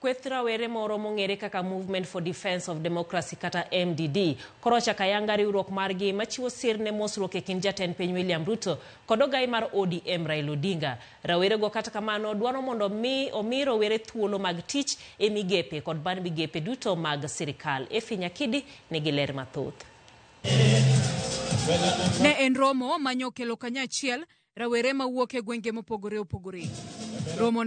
kweth rawere moro mong'ere kaka Movement for Defense of Democracy kata MDD koro chako ayanga riwruok margi machiwo sir ne mosruok e kind jatend piny William Ruto kod ogai mar ODM Raila Odinga. Rawere go kata kamano dwaro mondo omi rowere thuolo mag tich e migepe kod ban migepe duto mag sirikal. Efinya Kidi nigi ler mathoth. Ne en romo manyo kelo kanyachiel rawere mawuok e gwenge mopogore opogore. Romo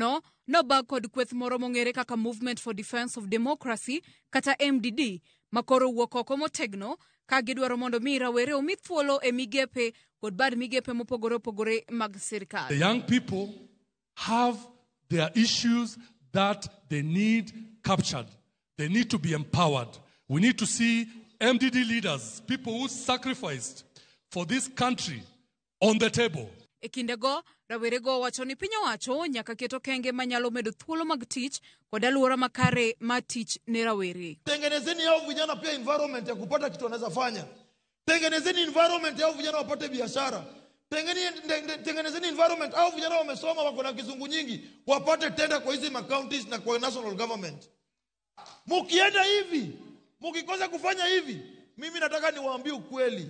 no bag kod kweth moro mong'ere kaka Movement for Defense of Democracy kata MDD makoro wuok oko motegno ka gidwaro mondo mi rawere omi thuolo e migepe kod bad migepe mopogore opogore mag sirikal. The young people have their issues that they need captured. They need to be empowered. We need to see MDD leaders, people who sacrificed for this country, on the table. E kindego, rawerego wacho ni piny owacho nyaka keto kenge manyalo medo thuolo mag tich kod alwora makare ma tich ne rawere. Tengenezeni hao vijana pia environment ya kupata kitu wanaweza fanya. Tengenezeni environment hao vijana wapate biashara. Tengenezeni environment hao vijana wamesoma wako na kizungu nyingi wapate tenda kwa hizi counties na kwa national government. Mukienda hivi, mukikosa kufanya hivi, mimi nataka niwaambie ukweli.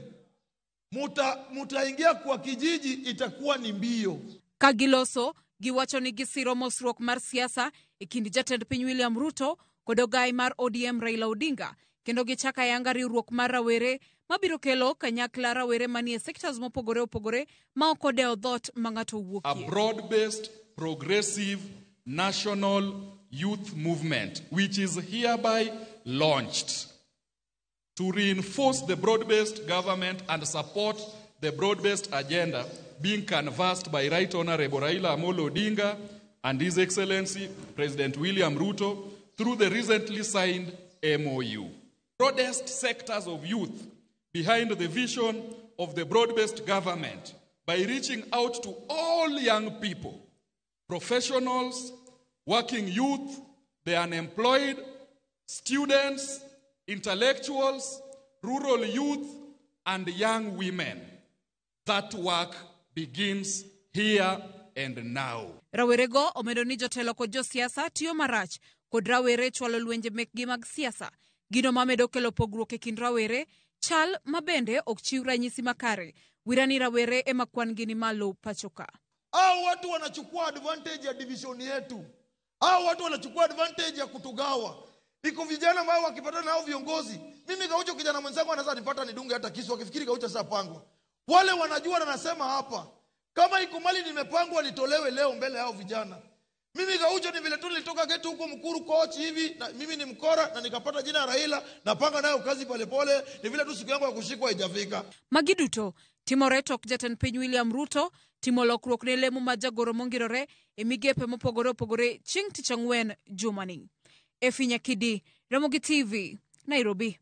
Mutaingia kwa kijiji itakuwa ni mbio. Kagiloso giwacho ni gisiro mosruok mar siasa e kind jatend piny William Ruto kod ogai mar ODM Raila Odinga kendo gichaka yanga riwruok mar rawere mabiro kelo kanyakla rawere manie sectors mopogore opogore ma ok odewo dhot ma ng'ato wuokie. A broad-based progressive national youth movement which is hereby launched to reinforce the broad-based government and support the broad-based agenda being canvassed by Right Honorable Raila Amolo Odinga and His Excellency President William Ruto through the recently signed MOU. Broadest sectors of youth behind the vision of the broad-based government by reaching out to all young people, professionals, working youth, the unemployed, students, intellectuals, rural youth, and young women. That work begins here and now. Rawerego omedo ni jotelo kod josiasa tiyo marach kod rawere chwalo lwenje mekgi mag siasa. Gino mamedo kelo pogruok e kind rawere, chal mabende ok chiw ranyisi makare. Wirani rawere ema kwan gini malo pachoka. Hao watu wanachukua advantage ya division yetu. Hao watu wanachukua advantage ya kutugawa. Iko vijana ambao wakipata nao viongozi. Mimi Gaucho kijana mwenzangu anaweza nipata nidunge hata kisu akifikiri Gaucho sasa pangwa. Wale wanajua na nasema hapa. Kama iko mali nimepangwa nitolewe leo mbele hao vijana. Mimi Gaucho ni vile tu nilitoka getu huko Mkuru coach hivi na mimi ni mkora na nikapata jina Raila napanga nayo kazi pole ni vile tu siku yangu ya kushikwa haijafika. Magiduto timore tok jatend piny William Ruto timo lokruok ne lemo ma jagoro mongirore e migepe mopogore opogore chieng' tich ang'wen jumani. Efinya Kidi, Ramogi TV, Nairobi.